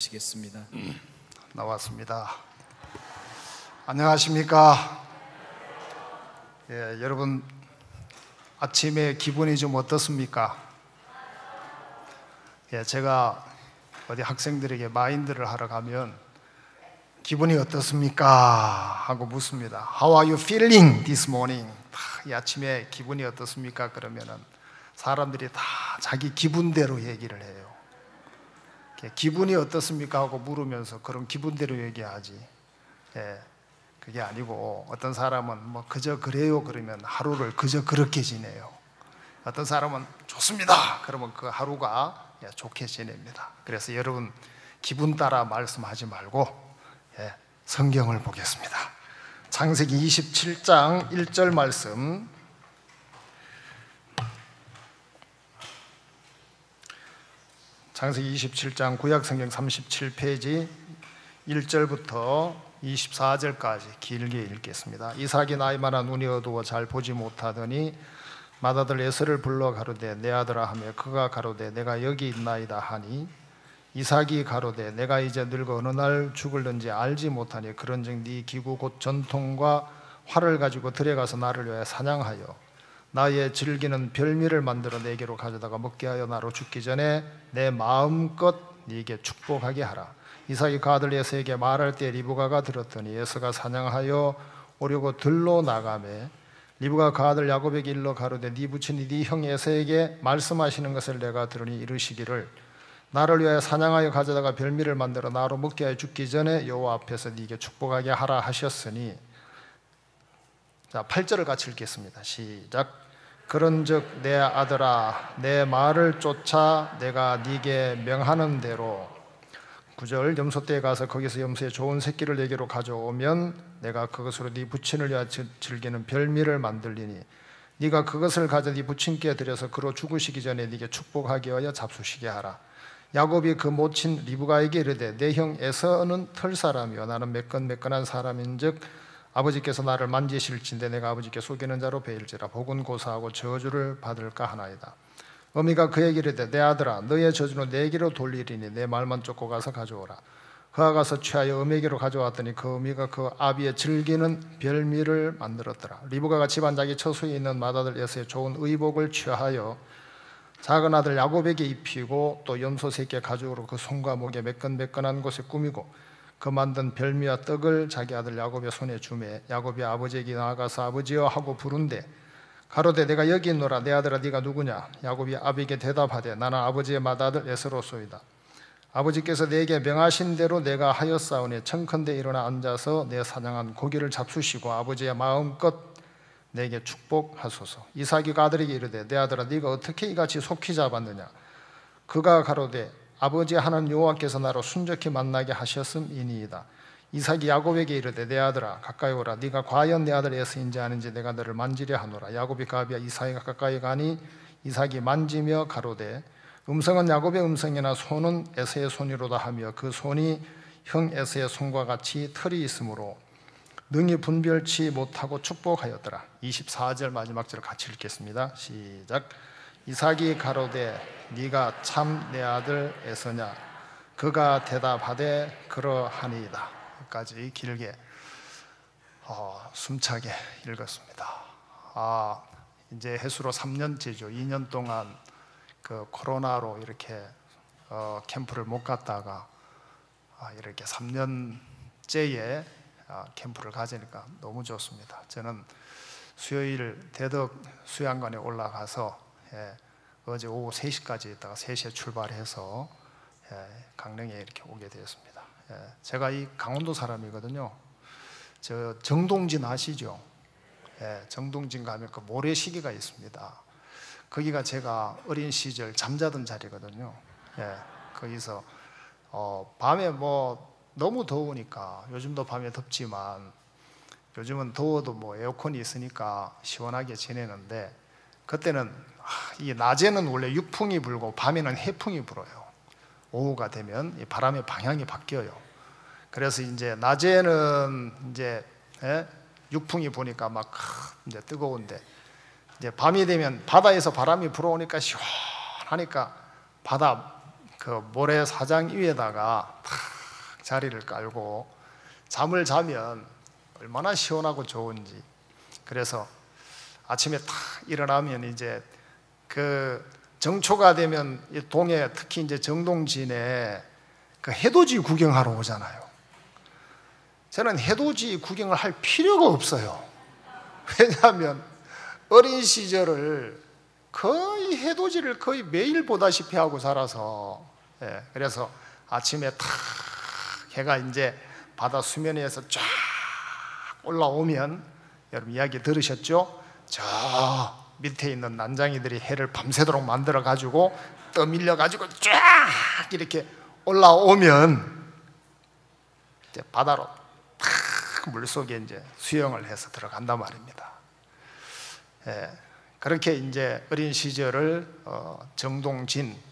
시겠습니다. 나왔습니다. 안녕하십니까? 여러분 아침에 기분이 좀 어떻습니까? 제가 어디 학생들에게 마인드를 하러 가면 기분이 어떻습니까? 하고 묻습니다. How are you feeling this morning? 이 아침에 기분이 어떻습니까? 그러면은 사람들이 다 자기 기분대로 얘기를 해요. 기분이 어떻습니까? 하고 물으면서 그런 기분대로 얘기하지. 그게 아니고 어떤 사람은 뭐 그저 그래요 그러면 하루를 그저 그렇게 지내요. 어떤 사람은 좋습니다 그러면 그 하루가 좋게 지냅니다. 그래서 여러분 기분 따라 말씀하지 말고 성경을 보겠습니다. 창세기 27장 1절 말씀. 창세기 27장 구약성경 37페이지 1절부터 24절까지 길게 읽겠습니다. 이삭이 나이 많아 눈이 어두워 잘 보지 못하더니 맏아들 에서를 불러 가로되 내 아들아 하며 그가 가로되 내가 여기 있나이다 하니 이삭이 가로되 내가 이제 늙어 어느 날 죽을는지 알지 못하니 그런즉 네 기구 곧 전통과 활을 가지고 들에 가서 나를 위하여 사냥하여 나의 즐기는 별미를 만들어 내게로 가져다가 먹게 하여 나로 죽기 전에 내 마음껏 네게 축복하게 하라. 이삭이 그 아들 에서에게 말할 때 리브가가 들었더니 에서가 사냥하여 오려고 들로 나가매 리브가 그 아들 야곱에게 일러 가로되 네 부친이 네 형 에서에게 말씀하시는 것을 내가 들으니 이르시기를 나를 위하여 사냥하여 가져다가 별미를 만들어 나로 먹게 하여 죽기 전에 여호와 앞에서 네게 축복하게 하라 하셨으니. 자, 8절을 같이 읽겠습니다. 시작. 그런즉 내 아들아 내 말을 쫓아 내가 네게 명하는 대로 9절 염소떼에 가서 거기서 염소의 좋은 새끼를 내게로 가져오면 내가 그것으로 네 부친을 위하여 즐기는 별미를 만들리니 네가 그것을 가져 네 부친께 드려서 그로 죽으시기 전에 네게 축복하게 하여 잡수시게 하라. 야곱이 그 모친 리브가에게 이르되 내 형 에서는 털사람이요 나는 매끈매끈한 사람인즉 아버지께서 나를 만지실진데 내가 아버지께 속이는 자로 베일지라 복은 고사하고 저주를 받을까 하나이다. 어미가 그에게 이르되 내 아들아 너의 저주는 내게로 돌리리니 내 말만 쫓고 가서 가져오라. 그가 가서 취하여 어미에게로 가져왔더니 그 어미가 그 아비의 즐기는 별미를 만들었더라. 리브가가 집안 자기 처소에 있는 맏아들 에서의 좋은 의복을 취하여 작은 아들 야곱에게 입히고 또 염소 새끼의 가죽으로 그 손과 목에 매끈매끈한 곳에 꾸미고 그 만든 별미와 떡을 자기 아들 야곱의 손에 주매 야곱이 아버지에게 나아가서 아버지여 하고 부른대 가로되 내가 여기 있노라. 내 아들아 네가 누구냐? 야곱이 아비에게 대답하되 나는 아버지의 맏아들 에서로소이다. 아버지께서 내게 명하신 대로 내가 하였사오니 청컨대 일어나 앉아서 내 사냥한 고기를 잡수시고 아버지의 마음껏 내게 축복하소서. 이삭이 그 아들에게 이르되 내 아들아 네가 어떻게 이같이 속히 잡았느냐? 그가 가로되 아버지 하나님 여호와께서 나로 순적히 만나게 하셨음이니이다. 이삭이 야곱에게 이르되 내 아들아 가까이 오라. 네가 과연 내 아들 에서인지 아닌지 내가 너를 만지려 하노라. 야곱이 가비야 이삭이가 가까이 가니 이삭이 만지며 가로되 음성은 야곱의 음성이나 손은 에서의 손이로다 하며 그 손이 형 에서의 손과 같이 털이 있으므로 능히 분별치 못하고 축복하였더라. 24절 마지막 절 같이 읽겠습니다. 시작. 이삭이 가로되 네가 참 내 아들 에서냐? 그가 대답하되 그러하니이다. 여기까지 길게 숨차게 읽었습니다. 이제 해수로 3년째죠. 2년 동안 그 코로나로 이렇게 캠프를 못 갔다가 이렇게 3년째에 캠프를 가지니까 너무 좋습니다. 저는 수요일 대덕 수양관에 올라가서 어제 오후 3시까지 있다가 3시에 출발해서 강릉에 이렇게 오게 되었습니다. 제가 이 강원도 사람이거든요. 저 정동진 아시죠? 정동진 가면 그 모래시계가 있습니다. 거기가 제가 어린 시절 잠자던 자리거든요. 거기서 밤에 뭐 너무 더우니까 요즘도 밤에 덥지만 요즘은 더워도 뭐 에어컨이 있으니까 시원하게 지내는데 그때는 이 낮에는 원래 육풍이 불고 밤에는 해풍이 불어요. 오후가 되면 이 바람의 방향이 바뀌어요. 그래서 이제 낮에는 이제 육풍이 부니까 막 이제 뜨거운데 이제 밤이 되면 바다에서 바람이 불어오니까 시원하니까 바다 그 그 모래사장 위에다가 탁 자리를 깔고 잠을 자면 얼마나 시원하고 좋은지. 그래서 아침에 탁 일어나면 이제 그 정초가 되면 이 동해, 특히 이제 정동진에 그 해돋이 구경하러 오잖아요. 저는 해돋이 구경을 할 필요가 없어요. 왜냐하면 어린 시절을 거의 해돋이를 거의 매일 보다시피 하고 자라서, 그래서 아침에 탁 해가 이제 바다 수면에서 쫙 올라오면, 여러분 이야기 들으셨죠? 저 밑에 있는 난장이들이 해를 밤새도록 만들어 가지고 떠밀려 가지고 쫙 이렇게 올라오면 이제 바다로 탁 물속에 이제 수영을 해서 들어간단 말입니다. 그렇게 이제 어린 시절을 정동진은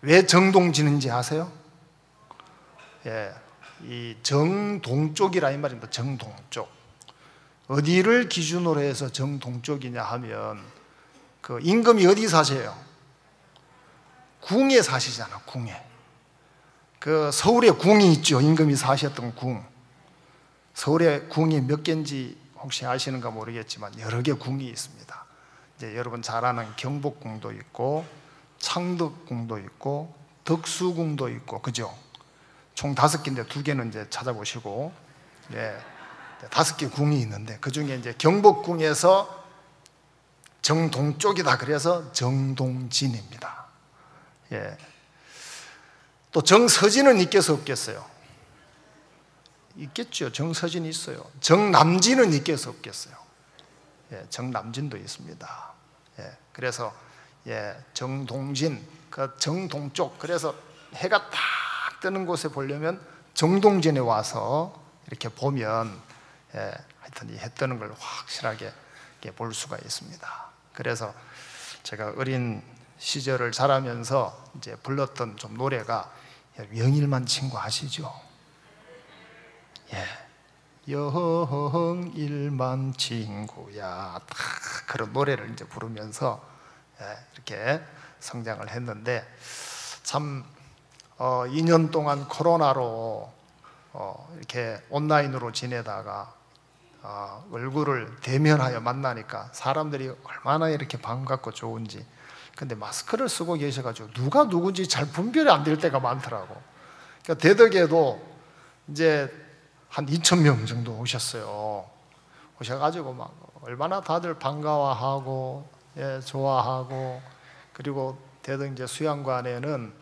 왜 정동진인지 아세요? 이 정동쪽이라 이 말입니다. 정동쪽. 어디를 기준으로 해서 정동쪽이냐 하면 그 임금이 어디 사세요? 궁에 사시잖아. 궁에. 그 서울에 궁이 있죠. 임금이 사셨던 궁. 서울에 궁이 몇 개인지 혹시 아시는가 모르겠지만 여러 개 궁이 있습니다. 이제 여러분 잘 아는 경복궁도 있고 창덕궁도 있고 덕수궁도 있고, 그죠? 총 5개인데 2개는 이제 찾아보시고, 5개 궁이 있는데 그 중에 이제 경복궁에서 정동쪽이다 그래서 정동진입니다. 또 정서진은 있겠어 없겠어요? 있겠죠. 정서진이 있어요. 정남진은 있겠어 없겠어요? 정남진도 있습니다. 그래서 정동진, 그 정동쪽, 그래서 해가 딱 뜨는 곳에 보려면 정동진에 와서 이렇게 보면 하여튼 이 해 뜨는 걸 확실하게 볼 수가 있습니다. 그래서 제가 어린 시절을 자라면서 이제 불렀던 좀 노래가 영일만 친구 아시죠? 영일만 친구야, 그런 노래를 이제 부르면서 이렇게 성장을 했는데, 참 2년 동안 코로나로 이렇게 온라인으로 지내다가 얼굴을 대면하여 만나니까 사람들이 얼마나 이렇게 반갑고 좋은지. 근데 마스크를 쓰고 계셔가지고 누가 누군지 잘 분별이 안 될 때가 많더라고. 그러니까 대덕에도 이제 한 2,000명 정도 오셨어요. 오셔가지고 막 얼마나 다들 반가워하고 좋아하고, 그리고 대덕 이제 수양관에는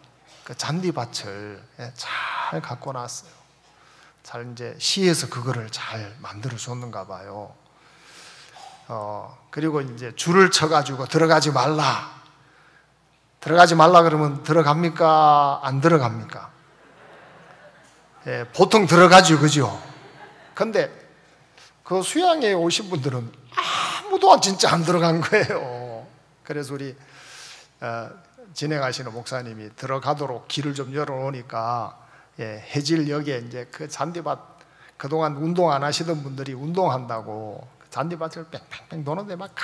그 잔디밭을 잘 갖고 놨어요. 잘 이제 시에서 그거를 잘 만들어 줬는가 봐요. 그리고 이제 줄을 쳐가지고 들어가지 말라 그러면 들어갑니까? 안 들어갑니까? 보통 들어가죠, 그죠? 근데 그 수양에 오신 분들은 아무도 진짜 안 들어간 거예요. 그래서 우리 진행하시는 목사님이 들어가도록 길을 좀 열어놓으니까 해질녘에 이제 그 잔디밭, 그동안 운동 안 하시던 분들이 운동한다고 잔디밭을 뺑뺑뺑 도는데 막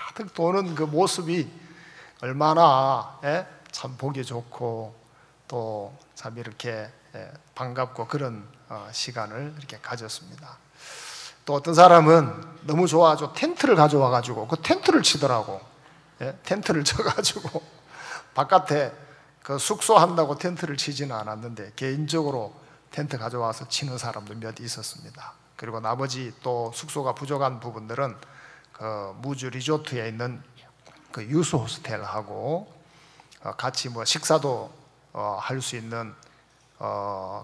가득 도는 그 모습이 얼마나 참 보기 좋고 또 참 이렇게 반갑고 그런 시간을 이렇게 가졌습니다. 또 어떤 사람은 너무 좋아가지고 텐트를 가져와가지고 그 텐트를 치더라고. 텐트를 쳐가지고 바깥에 그 숙소 한다고 텐트를 치지는 않았는데 개인적으로 텐트 가져와서 치는 사람도 몇 있었습니다. 그리고 나머지 또 숙소가 부족한 부분들은 그 무주 리조트에 있는 그 유수 호스텔하고 같이 뭐 식사도 할 수 있는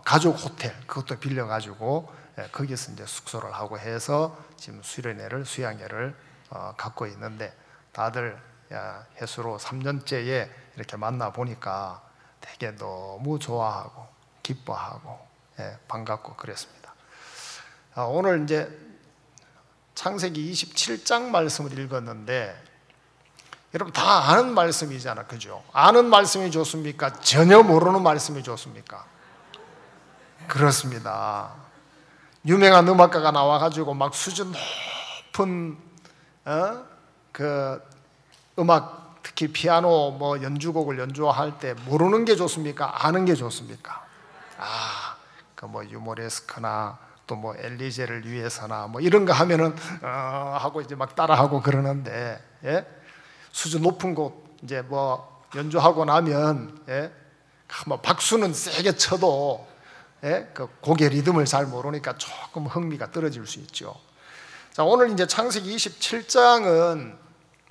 가족 호텔, 그것도 빌려가지고 거기서 이제 숙소를 하고 해서 지금 수양회를 갖고 있는데, 다들 해수로 3년째에 이렇게 만나 보니까 되게 너무 좋아하고 기뻐하고 반갑고 그랬습니다. 오늘 이제 창세기 27장 말씀을 읽었는데, 여러분 다 아는 말씀이잖아, 그죠? 아는 말씀이 좋습니까? 전혀 모르는 말씀이 좋습니까? 그렇습니다. 유명한 음악가가 나와가지고 막 수준 높은 그 음악 특히 피아노 뭐 연주곡을 연주할 때 모르는 게 좋습니까? 아는 게 좋습니까? 그 뭐 유모레스크나 또 뭐 엘리제를 위해서나 뭐 이런 거 하면은 하고 이제 막 따라하고 그러는데, 예? 수준 높은 곡 이제 뭐 연주하고 나면, 예? 뭐 박수는 세게 쳐도, 예? 그 곡의 리듬을 잘 모르니까 조금 흥미가 떨어질 수 있죠. 자, 오늘 이제 창세기 27장은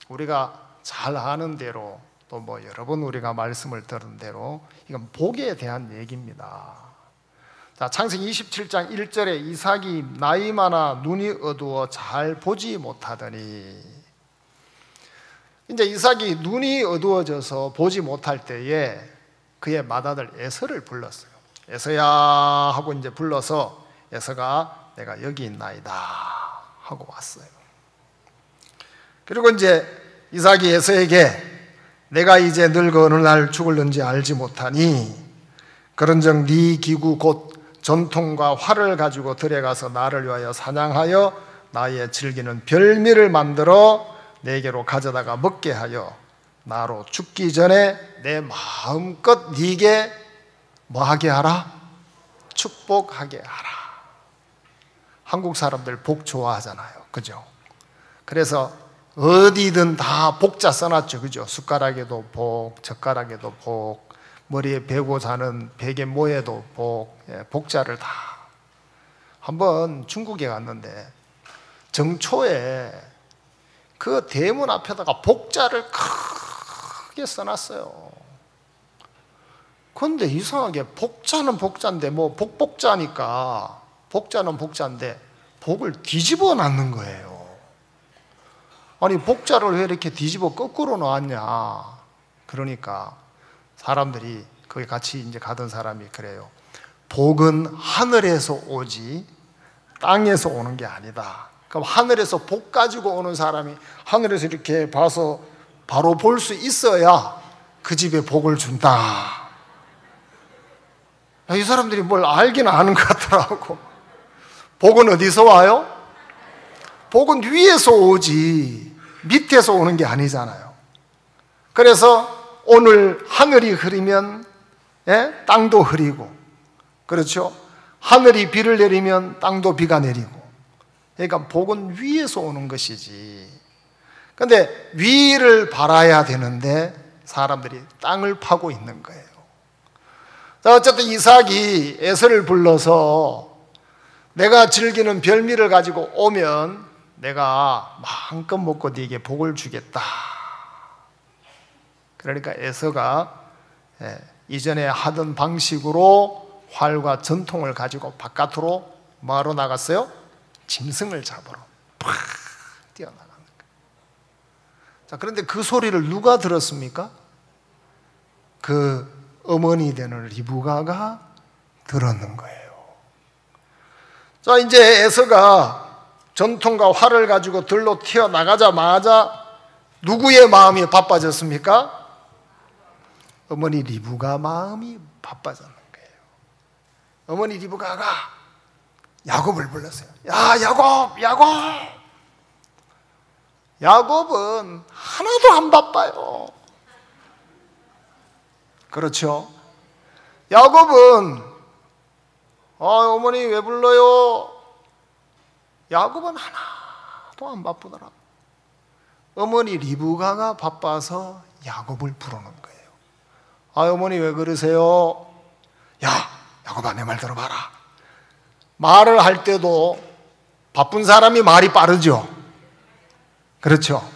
우리가 잘 아는 대로 또 뭐 여러 번 우리가 말씀을 들은 대로 이건 복에 대한 얘기입니다. 자, 창세기 27장 1절에 이삭이 나이 많아 눈이 어두워 잘 보지 못하더니, 이제 이삭이 눈이 어두워져서 보지 못할 때에 그의 맏아들 에서를 불렀어요. 에서야 하고 이제 불러서 에서가 내가 여기 있나이다 하고 왔어요. 그리고 이제 이삭이 에서에게 내가 이제 늙어 어느 날 죽을는지 알지 못하니 그런즉 네 기구 곧 전통과 활을 가지고 들에 가서 나를 위하여 사냥하여 나의 즐기는 별미를 만들어 내게로 가져다가 먹게 하여 나로 죽기 전에 내 마음껏 네게 뭐하게 하라? 축복하게 하라. 한국 사람들 복 좋아하잖아요, 그죠? 그래서 어디든 다 복자 써놨죠, 그죠? 숟가락에도 복, 젓가락에도 복, 머리에 베고 자는 베개 모에도 복, 복자를 다. 한번 중국에 갔는데 정초에 그 대문 앞에다가 복자를 크게 써놨어요. 그런데 이상하게 복자는 복자인데 뭐 복자니까 복자는 복자인데 복을 뒤집어 놨는 거예요. 아니 복자를 왜 이렇게 뒤집어 거꾸로 놨냐. 그러니까 사람들이 거기 같이 이제 가던 사람이 그래요. 복은 하늘에서 오지 땅에서 오는 게 아니다. 그럼 하늘에서 복 가지고 오는 사람이 하늘에서 이렇게 봐서 바로 볼 수 있어야 그 집에 복을 준다. 이 사람들이 뭘 알기는 아는 것 같더라고. 복은 어디서 와요? 복은 위에서 오지 밑에서 오는 게 아니잖아요. 그래서 오늘 하늘이 흐리면, 예? 땅도 흐리고, 그렇죠? 하늘이 비를 내리면 땅도 비가 내리고. 그러니까 복은 위에서 오는 것이지. 그런데 위를 바라야 되는데 사람들이 땅을 파고 있는 거예요. 자, 어쨌든 이삭이 에서를 불러서 내가 즐기는 별미를 가지고 오면 내가 마음껏 먹고 네게 복을 주겠다. 그러니까 에서가 이전에 하던 방식으로 활과 전통을 가지고 바깥으로 뭐하러 나갔어요? 짐승을 잡으러 팍 뛰어나가는 거예요. 자, 그런데 그 소리를 누가 들었습니까? 그 어머니 되는 리브가가 들었는 거예요. 자, 이제 에서가 전통과 활을 가지고 들로 튀어나가자마자 누구의 마음이 바빠졌습니까? 어머니 리브가 마음이 바빠졌는 거예요. 어머니 리브가가 야곱을 불렀어요. 야, 야곱, 야곱. 야곱은 하나도 안 바빠요. 그렇죠? 야곱은 어머니 왜 불러요? 야곱은 하나도 안 바쁘더라고. 어머니 리브가가 바빠서 야곱을 부르는 거예요. 어머니 왜 그러세요? 야, 야곱아, 내 말 들어봐라. 말을 할 때도 바쁜 사람이 말이 빠르죠. 그렇죠?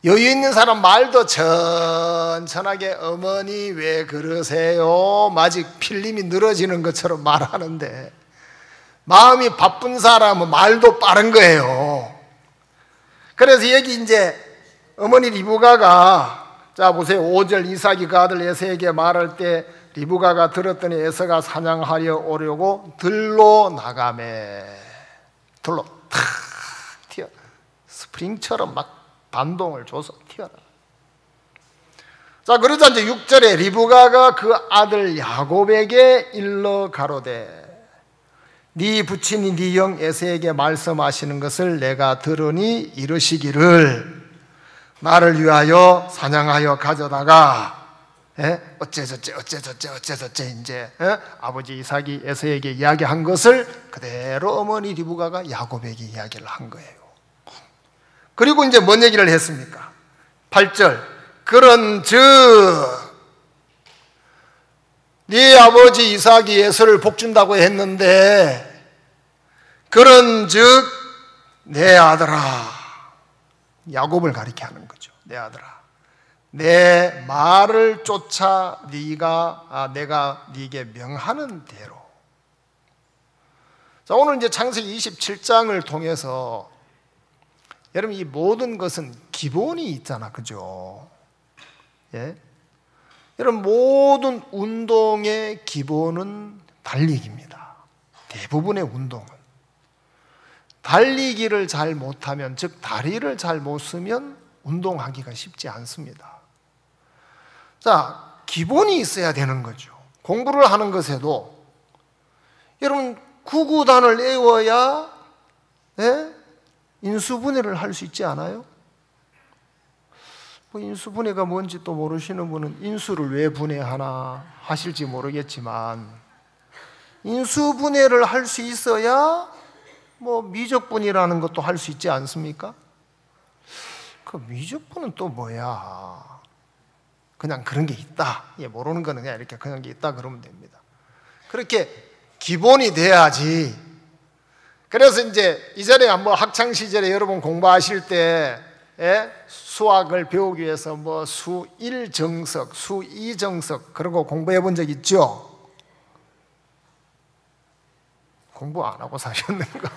여유 있는 사람 말도 천천하게 어머니 왜 그러세요? 마치 필름이 늘어지는 것처럼 말하는데 마음이 바쁜 사람은 말도 빠른 거예요. 그래서 여기 이제 어머니 리브가가, 자 보세요. 5절 이삭이 그 아들 에서에게 말할 때 리브가가 들었더니 에서가 사냥하려 오려고 들로 나가매. 들로 탁 튀어 스프링처럼 막 반동을 줘서 튀어나가. 자, 그러자 이제 6절에 리브가가 그 아들 야곱에게 일러 가로되 네 부친이 네 형 에서에게 말씀하시는 것을 내가 들으니 이르시기를 나를 위하여 사냥하여 가져다가 어째저째 이제 아버지 이삭이 에서에게 이야기한 것을 그대로 어머니 리브가가 야곱에게 이야기를 한 거예요. 그리고 이제 뭔 얘기를 했습니까? 8절 그런즉 네 아버지 이삭이 에서를 복준다고 했는데 그런즉 내 아들아, 야곱을 가리켜 하는 거죠. 내 아들아, 내 말을 쫓아 내가 네게 명하는 대로. 자, 오늘 이제 창세기 27장을 통해서 여러분 이 모든 것은 기본이 있잖아, 그죠? 예? 여러분 모든 운동의 기본은 달리기입니다. 대부분의 운동은 달리기를 잘 못하면, 즉 다리를 잘 못 쓰면 운동하기가 쉽지 않습니다. 자, 기본이 있어야 되는 거죠. 공부를 하는 것에도 여러분 구구단을 외워야 인수분해를 할 수 있지 않아요? 뭐 인수분해가 뭔지 또 모르시는 분은 인수를 왜 분해하나 하실지 모르겠지만 인수분해를 할 수 있어야 뭐 미적분이라는 것도 할 수 있지 않습니까? 그 미적분은 또 뭐야? 그냥 그런 게 있다. 모르는 거는 그냥 이렇게 그런 게 있다 그러면 됩니다. 그렇게 기본이 돼야지. 그래서 이제 이전에 한번 학창 시절에 여러분 공부하실 때 수학을 배우기 위해서 뭐 수1정석, 수2정석 그런 거 공부해 본 적 있죠? 공부 안 하고 사셨는가?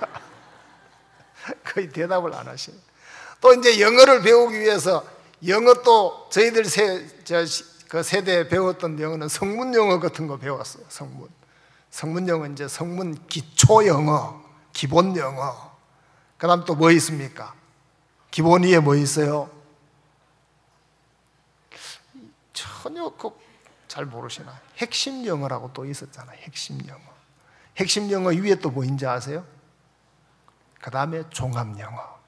거의 대답을 안 하시네. 또 이제 영어를 배우기 위해서 영어 또 저희들 그 세대에 배웠던 영어는 성문 영어 같은 거 배웠어요. 성문 영어 이제 성문 기초 영어, 기본 영어. 그다음 또 뭐 있습니까? 기본 위에 뭐 있어요? 전혀 잘 모르시나? 핵심 영어라고 또 있었잖아요. 핵심 영어. 핵심 영어 위에 또 뭐인지 아세요? 그 다음에 종합 영어.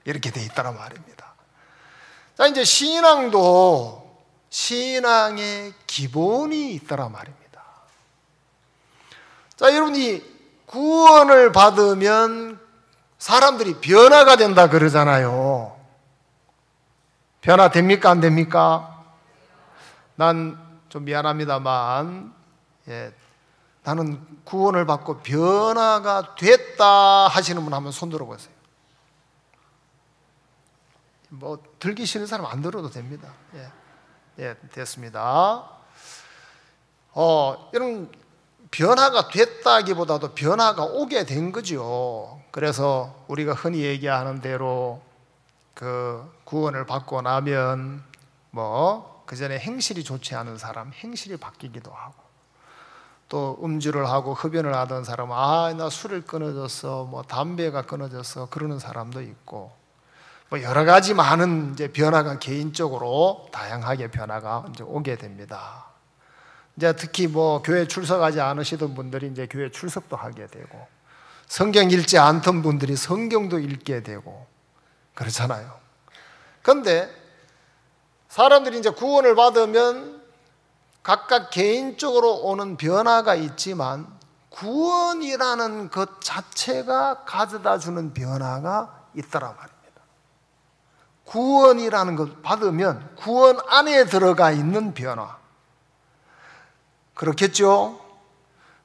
이렇게 돼 있다란 말입니다. 자, 이제 신앙도 신앙의 기본이 있다란 말입니다. 자, 여러분이 구원을 받으면 사람들이 변화가 된다 그러잖아요. 변화됩니까? 안 됩니까? 난 좀 미안합니다만 나는 구원을 받고 변화가 됐다 하시는 분 한번 손 들어보세요. 뭐 들기 싫은 사람 안 들어도 됩니다. 됐습니다. 여러분 변화가 됐다기보다도 변화가 오게 된 거죠. 그래서 우리가 흔히 얘기하는 대로 그 구원을 받고 나면 뭐 그전에 행실이 좋지 않은 사람 행실이 바뀌기도 하고, 또 음주를 하고 흡연을 하던 사람은 나 술을 끊어졌어, 뭐 담배가 끊어졌어 그러는 사람도 있고, 뭐 여러 가지 많은 이제 변화가 개인적으로 다양하게 변화가 이제 오게 됩니다. 이제 특히 뭐 교회 출석하지 않으시던 분들이 이제 교회 출석도 하게 되고, 성경 읽지 않던 분들이 성경도 읽게 되고 그렇잖아요. 그런데 사람들이 이제 구원을 받으면 각각 개인적으로 오는 변화가 있지만 구원이라는 것 자체가 가져다 주는 변화가 있더라 말입니다. 구원이라는 것 받으면 구원 안에 들어가 있는 변화. 그렇겠죠?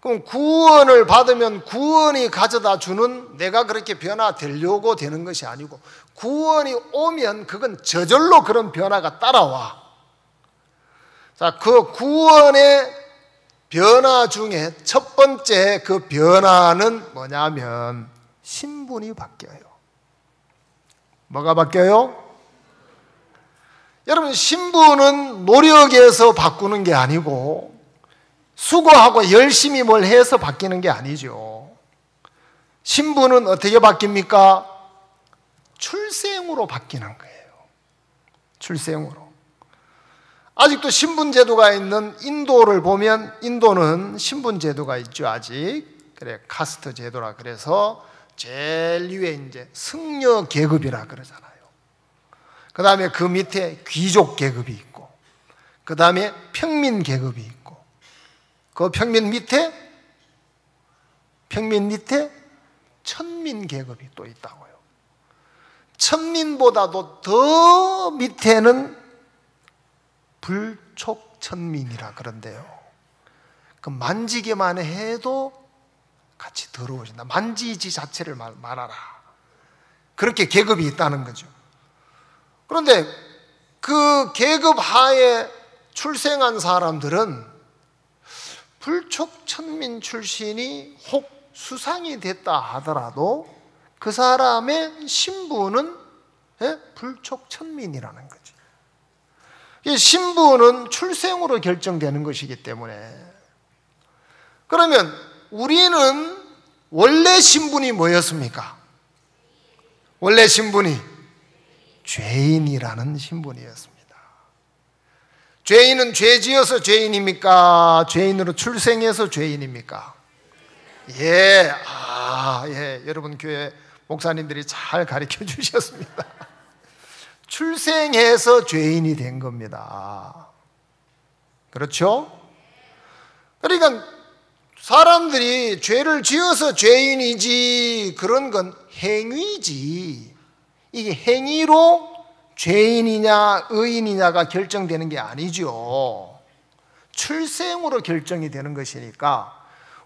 그럼 구원을 받으면 구원이 가져다 주는, 내가 그렇게 변화되려고 되는 것이 아니고 구원이 오면 그건 저절로 그런 변화가 따라와. 자, 그 구원의 변화 중에 첫 번째 그 변화는 뭐냐면 신분이 바뀌어요. 뭐가 바뀌어요? 여러분 신분은 노력에서 바꾸는 게 아니고 수고하고 열심히 뭘 해서 바뀌는 게 아니죠. 신분은 어떻게 바뀝니까? 출생으로 바뀌는 거예요. 출생으로. 아직도 신분제도가 있는 인도를 보면 인도는 신분제도가 있죠. 아직. 그래, 카스트 제도라 그래서 제일 위에 이제 승려 계급이라 그러잖아요. 그 다음에 그 밑에 귀족 계급이 있고, 그 다음에 평민 계급이 있고, 그 평민 밑에 천민 계급이 또 있다고요. 천민보다도 더 밑에는 불촉천민이라 그런데요, 그 만지기만 해도 같이 더러워진다. 만지지 자체를 말아라. 그렇게 계급이 있다는 거죠. 그런데 그 계급 하에 출생한 사람들은 불촉천민 출신이 혹 수상이 됐다 하더라도 그 사람의 신분은 불촉천민이라는 거죠. 이 신분은 출생으로 결정되는 것이기 때문에, 그러면 우리는 원래 신분이 뭐였습니까? 원래 신분이 죄인이라는 신분이었습니다. 죄인은 죄 지어서 죄인입니까? 죄인으로 출생해서 죄인입니까? 예, 여러분 교회 목사님들이 잘 가르쳐 주셨습니다. 출생해서 죄인이 된 겁니다. 그렇죠? 그러니까 사람들이 죄를 지어서 죄인이지, 그런 건 행위지, 이게 행위로 죄인이냐 의인이냐가 결정되는 게 아니죠. 출생으로 결정이 되는 것이니까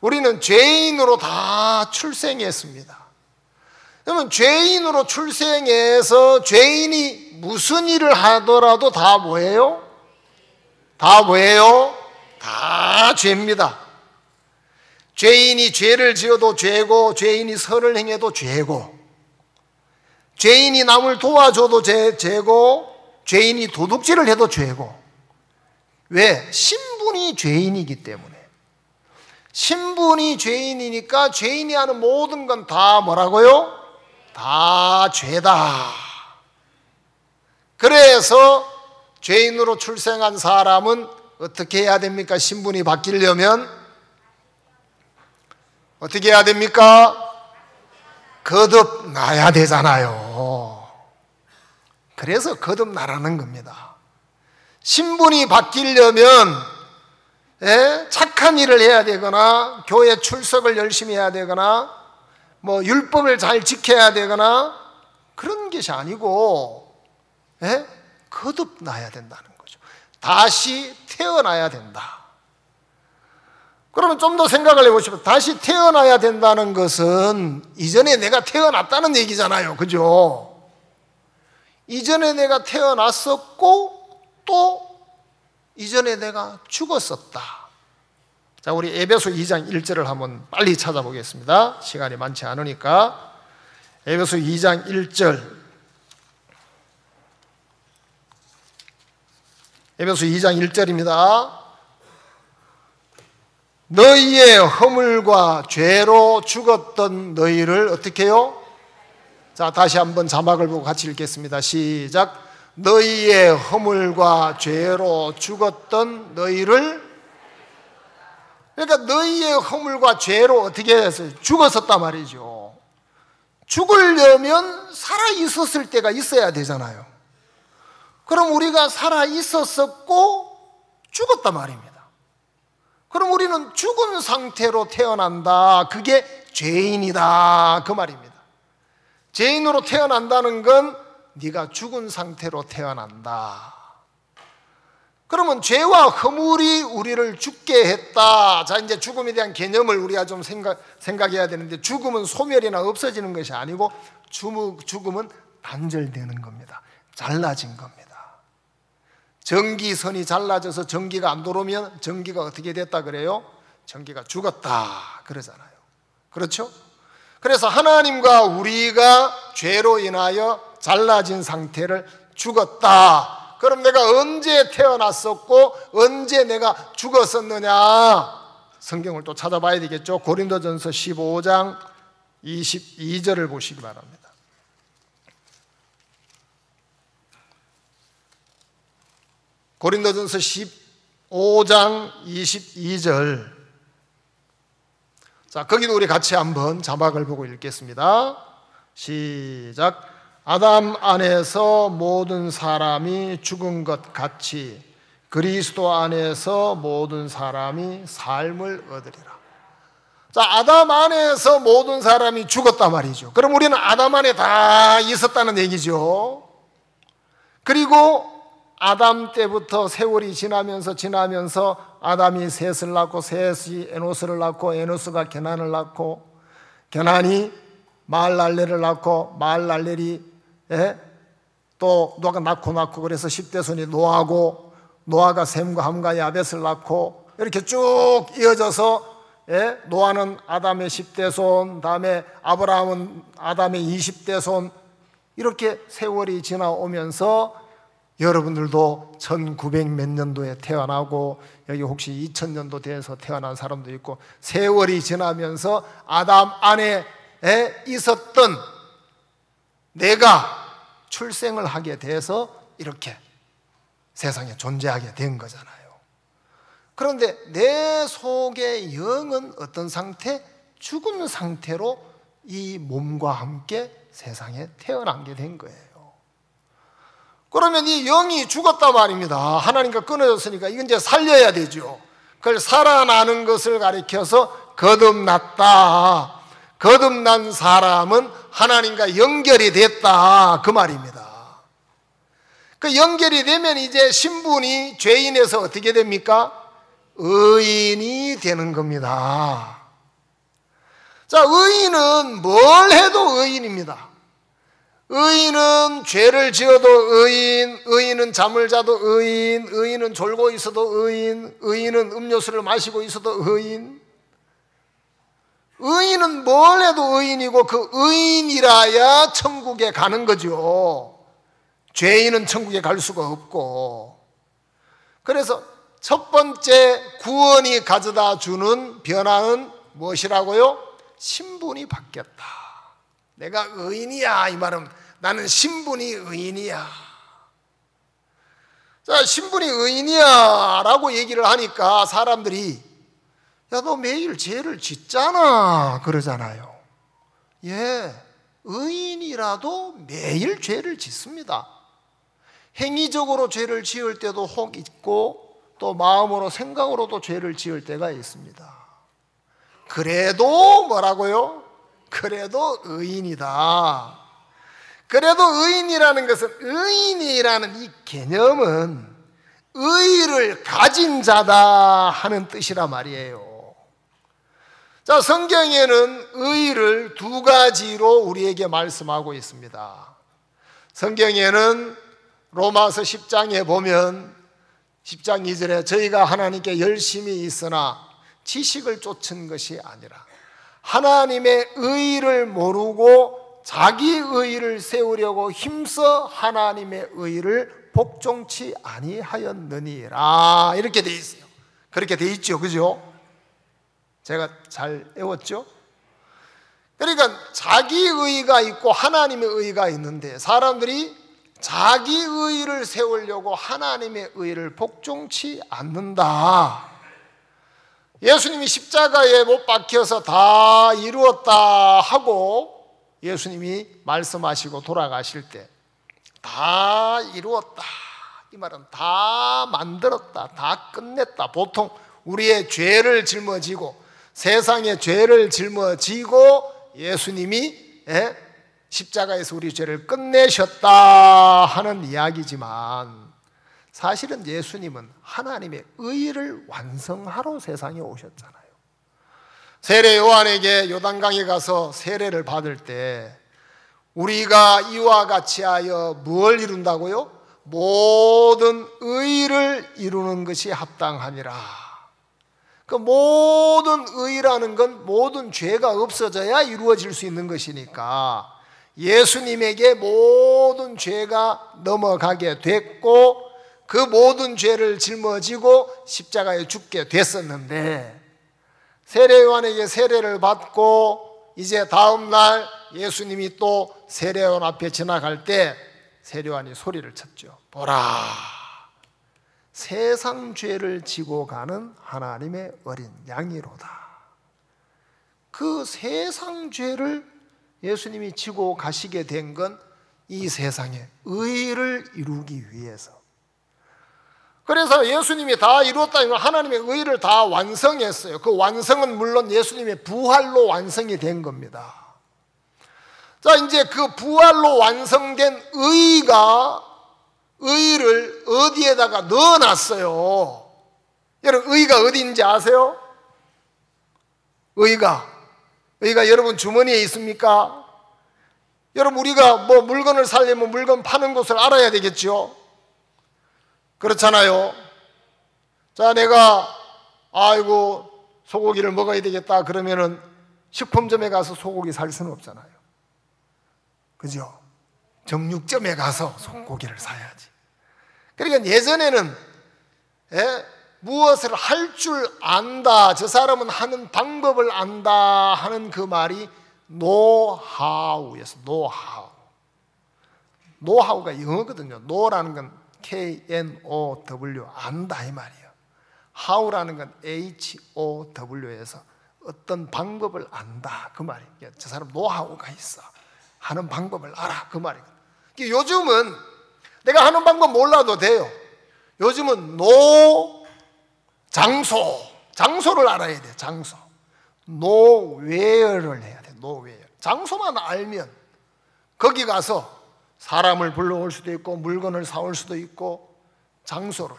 우리는 죄인으로 다 출생했습니다. 그러면 죄인으로 출생해서 죄인이 무슨 일을 하더라도 다 뭐예요? 다 뭐예요? 다 죄입니다. 죄인이 죄를 지어도 죄고, 죄인이 선을 행해도 죄고, 죄인이 남을 도와줘도 죄고, 죄인이 도둑질을 해도 죄고. 왜? 신분이 죄인이기 때문에. 신분이 죄인이니까 죄인이 하는 모든 건 다 뭐라고요? 다 죄다. 그래서 죄인으로 출생한 사람은 어떻게 해야 됩니까? 신분이 바뀌려면 어떻게 해야 됩니까? 거듭나야 되잖아요. 그래서 거듭나라는 겁니다. 신분이 바뀌려면 착한 일을 해야 되거나, 교회 출석을 열심히 해야 되거나, 뭐 율법을 잘 지켜야 되거나, 그런 것이 아니고 거듭나야 된다는 거죠. 다시 태어나야 된다. 그러면 좀 더 생각을 해보시면, 다시 태어나야 된다는 것은 이전에 내가 태어났다는 얘기잖아요. 그죠? 이전에 내가 태어났었고 또 이전에 내가 죽었었다. 자, 우리 에베소 2장 1절을 한번 빨리 찾아보겠습니다. 시간이 많지 않으니까. 에베소 2장 1절. 에베소 2장 1절입니다. 너희의 허물과 죄로 죽었던 너희를 어떻게 해요? 자, 다시 한번 자막을 보고 같이 읽겠습니다. 시작. 너희의 허물과 죄로 죽었던 너희를, 그러니까 너희의 허물과 죄로 어떻게 해서 죽었었단 말이죠. 죽으려면 살아 있었을 때가 있어야 되잖아요. 그럼 우리가 살아 있었었고 죽었단 말입니다. 그럼 우리는 죽은 상태로 태어난다. 그게 죄인이다, 그 말입니다. 죄인으로 태어난다는 건 네가 죽은 상태로 태어난다. 그러면 죄와 허물이 우리를 죽게 했다. 자, 이제 죽음에 대한 개념을 우리가 좀 생각해야 되는데, 죽음은 소멸이나 없어지는 것이 아니고 죽음은 단절되는 겁니다. 잘라진 겁니다. 전기선이 잘라져서 전기가 안 들어오면 전기가 어떻게 됐다 그래요? 전기가 죽었다 그러잖아요. 그렇죠? 그래서 하나님과 우리가 죄로 인하여 잘라진 상태를 죽었다. 그럼 내가 언제 태어났었고 언제 내가 죽었었느냐? 성경을 또 찾아봐야 되겠죠. 고린도전서 15장 22절을 보시기 바랍니다. 고린도전서 15장 22절. 자, 거기도 우리 같이 한번 자막을 보고 읽겠습니다. 시작. 아담 안에서 모든 사람이 죽은 것 같이 그리스도 안에서 모든 사람이 삶을 얻으리라. 자, 아담 안에서 모든 사람이 죽었단 말이죠. 그럼 우리는 아담 안에 다 있었다는 얘기죠. 그리고 아담 때부터 세월이 지나면서 아담이 셋을 낳고 셋이 에노스를 낳고 에노스가 게난을 낳고 게난이 마할랄렐을 낳고 마할랄렐이 또 노아가 낳고 그래서 10대 손이 노아고 노아가 셈과 함과 야벳을 낳고 이렇게 쭉 이어져서 노아는 아담의 10대 손, 다음에 아브라함은 아담의 20대 손, 이렇게 세월이 지나오면서 여러분들도 1900 몇 년도에 태어나고 여기 혹시 2000년도 돼서 태어난 사람도 있고 세월이 지나면서 아담 안에 있었던 내가 출생을 하게 돼서 이렇게 세상에 존재하게 된 거잖아요. 그런데 내 속의 영은 어떤 상태? 죽은 상태로 이 몸과 함께 세상에 태어난 게 된 거예요. 그러면 이 영이 죽었단 말입니다. 하나님과 끊어졌으니까 이건 이제 살려야 되죠. 그걸 살아나는 것을 가리켜서 거듭났다. 거듭난 사람은 하나님과 연결이 됐다, 그 말입니다. 그 연결이 되면 이제 신분이 죄인에서 어떻게 됩니까? 의인이 되는 겁니다. 자, 의인은 뭘 해도 의인입니다. 의인은 죄를 지어도 의인, 의인은 잠을 자도 의인, 의인은 졸고 있어도 의인, 의인은 음료수를 마시고 있어도 의인. 의인은 뭘 해도 의인이고 그 의인이라야 천국에 가는 거죠. 죄인은 천국에 갈 수가 없고. 그래서 첫 번째 구원이 가져다 주는 변화는 무엇이라고요? 신분이 바뀌었다. 내가 의인이야, 이 말은 나는 신분이 의인이야. 자, 신분이 의인이야 라고 얘기를 하니까 사람들이 야, 너 매일 죄를 짓잖아 그러잖아요. 예, 의인이라도 매일 죄를 짓습니다. 행위적으로 죄를 지을 때도 혹 있고 또 마음으로 생각으로도 죄를 지을 때가 있습니다. 그래도 뭐라고요? 그래도 의인이다. 그래도 의인이라는 것은, 의인이라는 이 개념은 의의를 가진 자다 하는 뜻이란 말이에요. 자, 성경에는 의의를 두 가지로 우리에게 말씀하고 있습니다. 성경에는 로마서 10장에 보면 10장 2절에 저희가 하나님께 열심히 있으나 지식을 쫓은 것이 아니라 하나님의 의의를 모르고 자기 의의를 세우려고 힘써 하나님의 의의를 복종치 아니하였느니라, 이렇게 돼 있어요. 그렇게 돼 있죠, 그죠? 제가 잘 외웠죠? 그러니까 자기 의의가 있고 하나님의 의의가 있는데 사람들이 자기 의의를 세우려고 하나님의 의의를 복종치 않는다. 예수님이 십자가에 못 박혀서 다 이루었다 하고 예수님이 말씀하시고 돌아가실 때 다 이루었다, 이 말은 다 만들었다, 다 끝냈다. 보통 우리의 죄를 짊어지고 세상의 죄를 짊어지고 예수님이 십자가에서 우리 죄를 끝내셨다 하는 이야기지만 사실은 예수님은 하나님의 의의를 완성하러 세상에 오셨잖아요. 세례 요한에게 요단강에 가서 세례를 받을 때 우리가 이와 같이 하여 뭘 이룬다고요? 모든 의의를 이루는 것이 합당하니라. 그 모든 의의라는 건 모든 죄가 없어져야 이루어질 수 있는 것이니까 예수님에게 모든 죄가 넘어가게 됐고 그 모든 죄를 짊어지고 십자가에 죽게 됐었는데 세례 요한에게 세례를 받고 이제 다음 날 예수님이 또 세례 요한 앞에 지나갈 때 세례 요한이 소리를 쳤죠. 보라, 세상 죄를 지고 가는 하나님의 어린 양이로다. 그 세상 죄를 예수님이 지고 가시게 된 건 이 세상에 의를 이루기 위해서. 그래서 예수님이 다 이루었다는 건 하나님의 의를 다 완성했어요. 그 완성은 물론 예수님의 부활로 완성이 된 겁니다. 자, 이제 그 부활로 완성된 의를 어디에다가 넣어놨어요. 여러분, 의가 어디인지 아세요? 의가 여러분 주머니에 있습니까? 여러분, 우리가 뭐 물건을 사려면 물건 파는 곳을 알아야 되겠죠? 그렇잖아요. 자, 내가 아이고 소고기를 먹어야 되겠다 그러면은 식품점에 가서 소고기 살 수는 없잖아요. 그죠? 정육점에 가서 소고기를 사야지. 그러니까 예전에는 무엇을 할 줄 안다, 저 사람은 하는 방법을 안다 하는 그 말이 노하우였어. 노하우가 영어거든요. 노라는 건 K-N-O-W, 안다 이 말이에요. how라는 건 H-O-W에서 어떤 방법을 안다 그 말이에요. 저 사람 노하우가 있어, 하는 방법을 알아 그 말이에요. 요즘은 내가 하는 방법 몰라도 돼요. 요즘은 장소를 알아야 돼. 장소. where를 해야 돼. where. 장소만 알면 거기 가서 사람을 불러올 수도 있고 물건을 사올 수도 있고 장소를.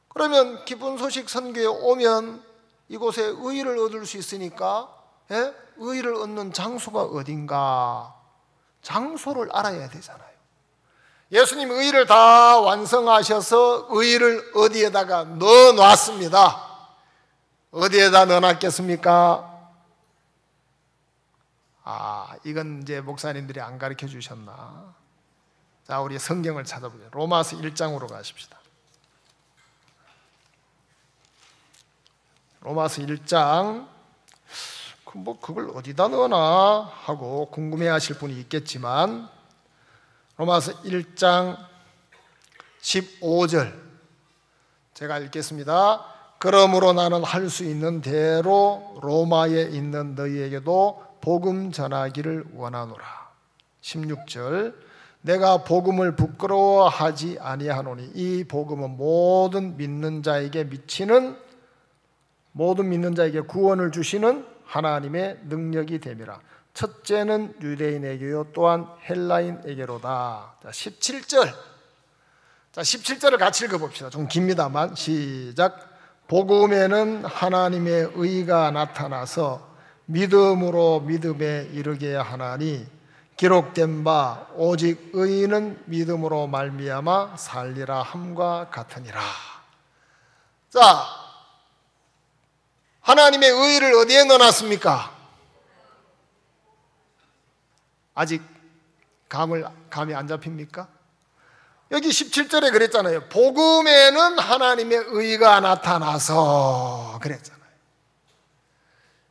그러면 기쁜 소식 선교에 오면 이곳에 의의를 얻을 수 있으니까 의의를 얻는 장소가 어딘가, 장소를 알아야 되잖아요. 예수님 의의를 다 완성하셔서 의의를 어디에다가 넣어놨습니다. 어디에다 넣어놨겠습니까? 이건 이제 목사님들이 안 가르쳐 주셨나? 자, 우리 성경을 찾아보죠. 로마서 1장으로 가십시다. 로마서 1장. 그걸 어디다 넣어놔 하고 궁금해하실 분이 있겠지만, 로마서 1장 15절 제가 읽겠습니다. 그러므로 나는 할 수 있는 대로 로마에 있는 너희에게도 복음 전하기를 원하노라. 16절 내가 복음을 부끄러워하지 아니하노니 이 복음은 모든 믿는 자에게 구원을 주시는 하나님의 능력이 됨이라. 첫째는 유대인에게요 또한 헬라인에게로다. 자, 17절. 자, 17절을 같이 읽어봅시다. 좀 깁니다만 시작. 복음에는 하나님의 의가 나타나서 믿음으로 믿음에 이르게 하나니 기록된 바 오직 의인은 믿음으로 말미암아 살리라 함과 같으니라. 자, 하나님의 의를 어디에 넣어놨습니까? 아직 감이 안 잡힙니까? 여기 17절에 그랬잖아요. 복음에는 하나님의 의가 나타나서 그랬잖아요.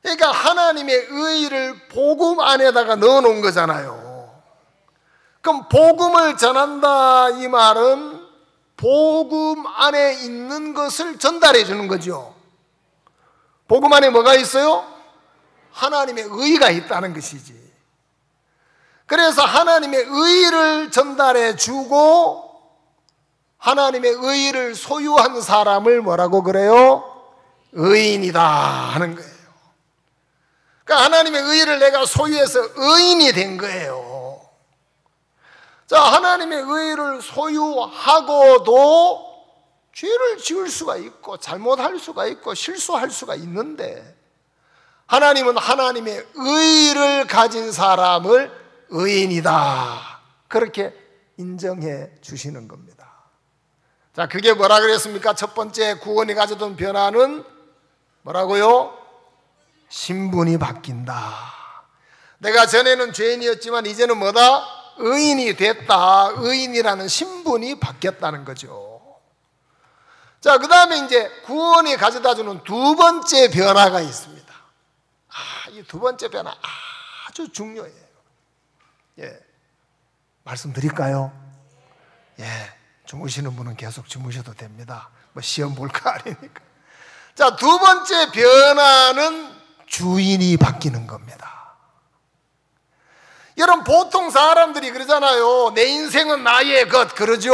그러니까 하나님의 의를 복음 안에다가 넣어놓은 거잖아요. 그럼 복음을 전한다 이 말은 복음 안에 있는 것을 전달해 주는 거죠. 복음 안에 뭐가 있어요? 하나님의 의가 있다는 것이지. 그래서 하나님의 의를 전달해 주고 하나님의 의를 소유한 사람을 뭐라고 그래요? 의인이다 하는 거예요. 그러니까 하나님의 의를 내가 소유해서 의인이 된 거예요. 자, 하나님의 의를 소유하고도 죄를 지을 수가 있고 잘못할 수가 있고 실수할 수가 있는데 하나님은 하나님의 의를 가진 사람을 의인이다 그렇게 인정해 주시는 겁니다. 자, 그게 뭐라 그랬습니까? 첫 번째 구원이 가져던 변화는 뭐라고요? 신분이 바뀐다. 내가 전에는 죄인이었지만 이제는 뭐다? 의인이 됐다. 의인이라는 신분이 바뀌었다는 거죠. 자, 그 다음에 이제 구원이 가져다주는 두 번째 변화가 있습니다. 이 두 번째 변화 아주 중요해요. 말씀드릴까요? 주무시는 분은 계속 주무셔도 됩니다. 뭐 시험 볼 거 아니니까. 자, 두 번째 변화는 주인이 바뀌는 겁니다. 여러분 보통 사람들이 그러잖아요. 내 인생은 나의 것 그러죠.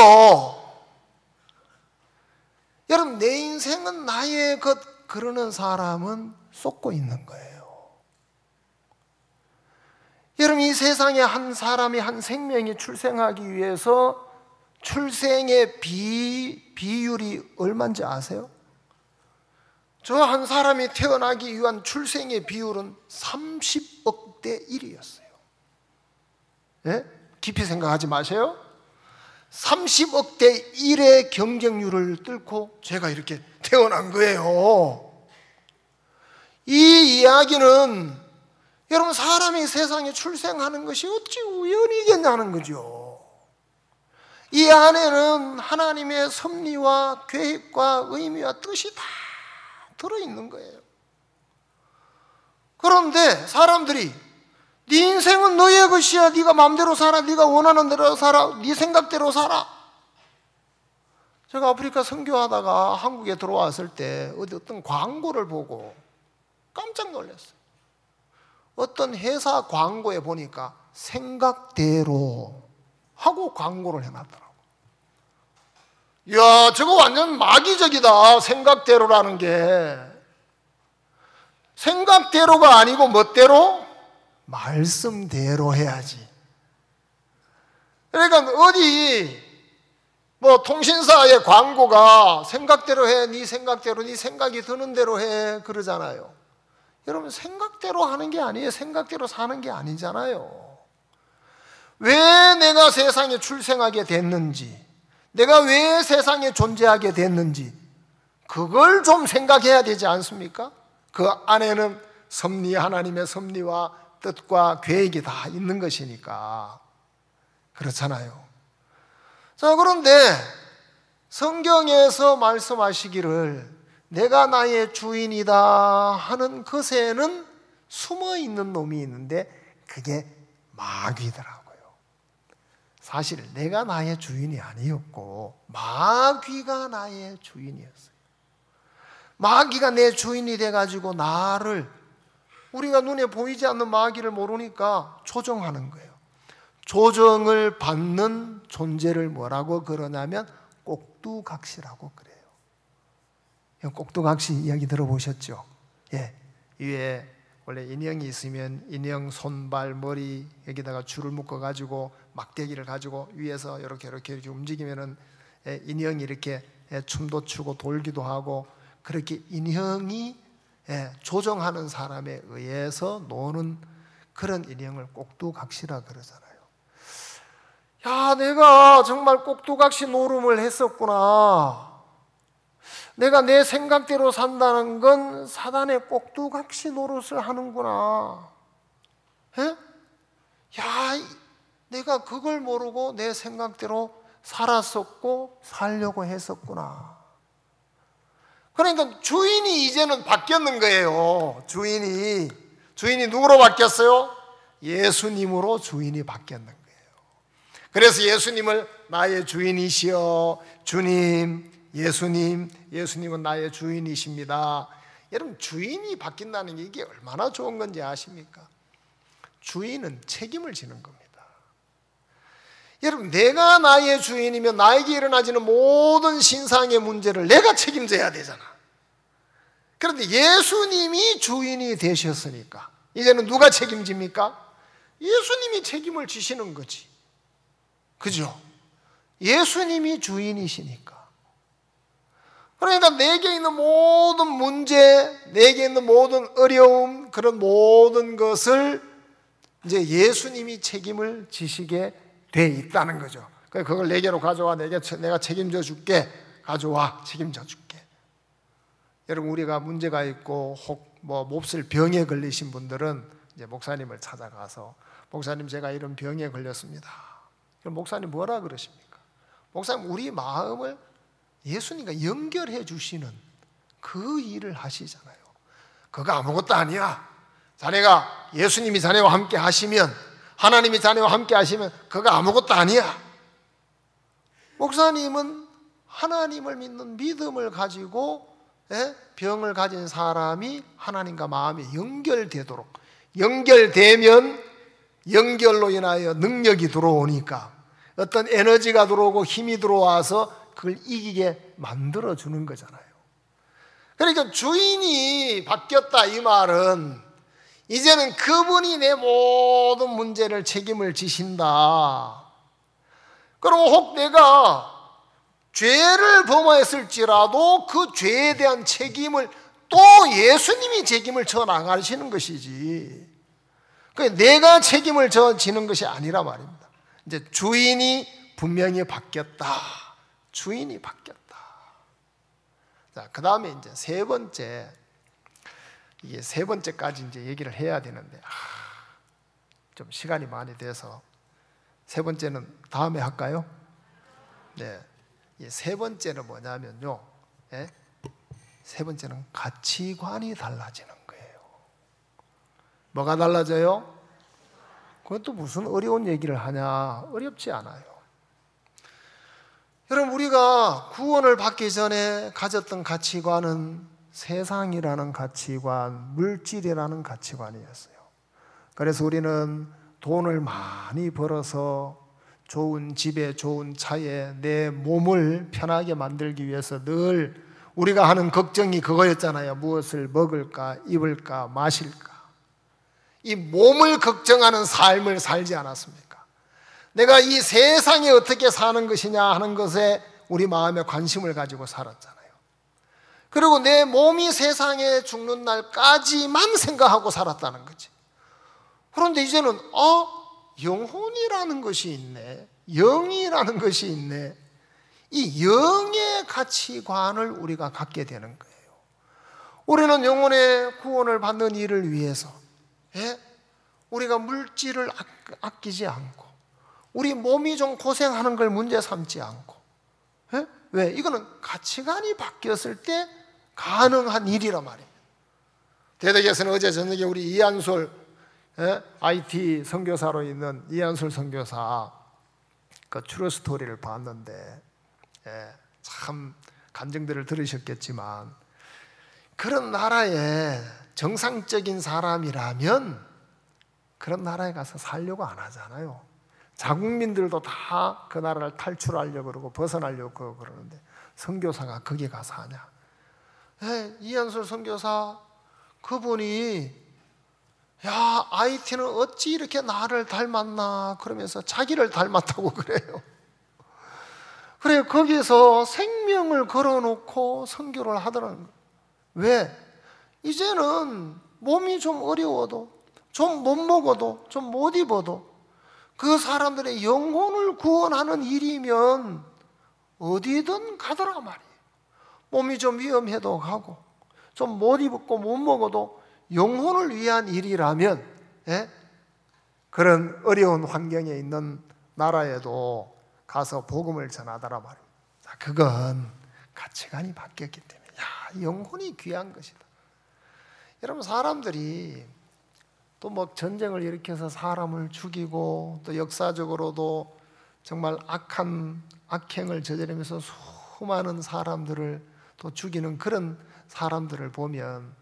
여러분 내 인생은 나의 것 그러는 사람은 쏟고 있는 거예요. 여러분 이 세상에 한 사람이 한 생명이 출생하기 위해서 출생의 비율이 얼마인지 아세요? 저 한 사람이 태어나기 위한 출생의 비율은 30억 대 1이었어요. 예? 깊이 생각하지 마세요. 30억 대 1의 경쟁률을 뚫고 제가 이렇게 태어난 거예요. 이 이야기는 여러분 사람이 세상에 출생하는 것이 어찌 우연이겠냐는 거죠. 이 안에는 하나님의 섭리와 계획과 의미와 뜻이 다 들어있는 거예요. 그런데 사람들이 네 인생은 너의 것이야. 네가 마음대로 살아. 네가 원하는 대로 살아. 네 생각대로 살아. 제가 아프리카 선교하다가 한국에 들어왔을 때 어떤 광고를 보고 깜짝 놀랐어요. 어떤 회사 광고에 보니까 생각대로 하고 광고를 해놨더라고. 이야, 저거 완전 마귀적이다. 생각대로라는 게. 생각대로가 아니고 멋대로? 말씀대로 해야지. 그러니까 어디 뭐 통신사의 광고가 생각대로 해, 네 생각대로, 네 생각이 드는 대로 해 그러잖아요. 여러분 생각대로 하는 게 아니에요. 생각대로 사는 게 아니잖아요. 왜 내가 세상에 출생하게 됐는지, 내가 왜 세상에 존재하게 됐는지 그걸 좀 생각해야 되지 않습니까? 그 안에는 섭리, 하나님의 섭리와 뜻과 계획이 다 있는 것이니까 그렇잖아요. 자, 그런데 성경에서 말씀하시기를 내가 나의 주인이다 하는 것에는 숨어있는 놈이 있는데 그게 마귀더라고요. 사실 내가 나의 주인이 아니었고 마귀가 나의 주인이었어요. 마귀가 내 주인이 돼가지고 나를, 우리가 눈에 보이지 않는 마귀를 모르니까 조정하는 거예요. 조정을 받는 존재를 뭐라고 그러냐면 꼭두각시라고 그래요. 꼭두각시 이야기 들어보셨죠? 예, 위에 원래 인형이 있으면 인형 손발 머리 여기다가 줄을 묶어 가지고 막대기를 가지고 위에서 이렇게 움직이면은 인형이 이렇게 춤도 추고 돌기도 하고, 그렇게 인형이 조정하는 사람에 의해서 노는 그런 인형을 꼭두각시라 그러잖아요. 야, 내가 정말 꼭두각시 노름을 했었구나. 내가 내 생각대로 산다는 건 사단의 꼭두각시 노릇을 하는구나. 에? 야, 내가 그걸 모르고 내 생각대로 살았었고 살려고 했었구나. 그러니까 주인이 이제는 바뀌었는 거예요. 주인이 누구로 바뀌었어요? 예수님으로 주인이 바뀌었는 거예요. 그래서 예수님을 나의 주인이시여, 주님, 예수님은 나의 주인이십니다. 여러분 주인이 바뀐다는 게 이게 얼마나 좋은 건지 아십니까? 주인은 책임을 지는 겁니다. 여러분 내가 나의 주인이면 나에게 일어나지는 모든 신상의 문제를 내가 책임져야 되잖아. 그런데 예수님이 주인이 되셨으니까 이제는 누가 책임집니까? 예수님이 책임을 지시는 거지. 그죠? 예수님이 주인이시니까. 그러니까 내게 있는 모든 문제, 내게 있는 모든 어려움, 그런 모든 것을 이제 예수님이 책임을 지시게 돼 있다는 거죠. 그걸 내게로 가져와. 내가 책임져 줄게. 가져와. 책임져 줄게. 여러분 우리가 문제가 있고 혹 뭐 몹쓸 병에 걸리신 분들은 이제 목사님을 찾아가서 목사님 제가 이런 병에 걸렸습니다. 그럼 목사님 뭐라 그러십니까? 목사님 우리 마음을 예수님과 연결해 주시는 그 일을 하시잖아요. 그거 아무것도 아니야. 자네가 예수님이 자네와 함께 하시면, 하나님이 자네와 함께 하시면 그거 아무것도 아니야. 목사님은 하나님을 믿는 믿음을 가지고 병을 가진 사람이 하나님과 마음이 연결되도록, 연결되면 연결로 인하여 능력이 들어오니까 어떤 에너지가 들어오고 힘이 들어와서 그걸 이기게 만들어주는 거잖아요. 그러니까 주인이 바뀌었다 이 말은 이제는 그분이 내 모든 문제를 책임을 지신다. 그럼 혹 내가 죄를 범했을지라도 그 죄에 대한 책임을 또 예수님이 책임을 져 나가시는 것이지, 내가 책임을 져지는 것이 아니라 말입니다. 이제 주인이 분명히 바뀌었다. 주인이 바뀌었다. 자, 그 다음에 이제 세 번째, 이게 세 번째까지 이제 얘기를 해야 되는데, 좀 시간이 많이 돼서 세 번째는 다음에 할까요? 네. 세 번째는 뭐냐면요. 예? 세 번째는 가치관이 달라지는 거예요. 뭐가 달라져요? 그것도 무슨 어려운 얘기를 하냐? 어렵지 않아요. 여러분, 우리가 구원을 받기 전에 가졌던 가치관은 세상이라는 가치관, 물질이라는 가치관이었어요. 그래서 우리는 돈을 많이 벌어서 좋은 집에 좋은 차에 내 몸을 편하게 만들기 위해서 늘 우리가 하는 걱정이 그거였잖아요. 무엇을 먹을까, 입을까, 마실까. 이 몸을 걱정하는 삶을 살지 않았습니까? 내가 이 세상에 어떻게 사는 것이냐 하는 것에 우리 마음에 관심을 가지고 살았잖아요. 그리고 내 몸이 세상에 죽는 날까지만 생각하고 살았다는 거지. 그런데 이제는 영혼이라는 것이 있네, 영이라는 것이 있네. 이 영의 가치관을 우리가 갖게 되는 거예요. 우리는 영혼의 구원을 받는 일을 위해서 우리가 물질을 아끼지 않고 우리 몸이 좀 고생하는 걸 문제 삼지 않고, 왜? 이거는 가치관이 바뀌었을 때 가능한 일이란 말입니다. 대덕에서는 어제 저녁에 우리 이한솔 IT 선교사로 있는 이한솔 선교사 그 트루 스토리를 봤는데, 참 감정들을 들으셨겠지만, 그런 나라에 정상적인 사람이라면 그런 나라에 가서 살려고 안 하잖아요. 자국민들도 다 그 나라를 탈출하려고 그러고 벗어나려고 그러는데 선교사가 거기 가서 하냐? 이한솔 선교사 그분이 야, IT는 어찌 이렇게 나를 닮았나 그러면서 자기를 닮았다고 그래요. 그래, 거기서 생명을 걸어놓고 선교를 하더라는 거예요. 왜? 이제는 몸이 좀 어려워도, 좀 못 먹어도, 좀 못 입어도 그 사람들의 영혼을 구원하는 일이면 어디든 가더라 말이에요. 몸이 좀 위험해도 가고, 좀 못 입고 못 먹어도 영혼을 위한 일이라면 그런 어려운 환경에 있는 나라에도 가서 복음을 전하더라 말이에요. 그건 가치관이 바뀌었기 때문에, 영혼이 귀한 것이다. 여러분, 사람들이 또 뭐 전쟁을 일으켜서 사람을 죽이고 또 역사적으로도 정말 악한 악행을 저지르면서 수많은 사람들을 또 죽이는 그런 사람들을 보면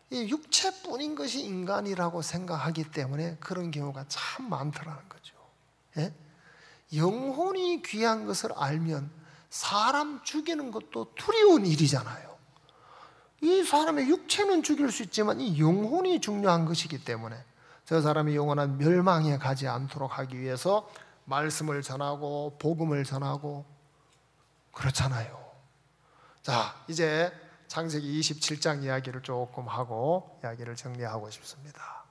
이 육체뿐인 것이 인간이라고 생각하기 때문에 그런 경우가 참 많더라는 거죠. 영혼이 귀한 것을 알면 사람 죽이는 것도 두려운 일이잖아요. 이 사람의 육체는 죽일 수 있지만 이 영혼이 중요한 것이기 때문에 저 사람이 영원한 멸망에 가지 않도록 하기 위해서 말씀을 전하고 복음을 전하고 그렇잖아요. 자, 이제 창세기 27장 이야기를 조금 하고 이야기를 정리하고 싶습니다.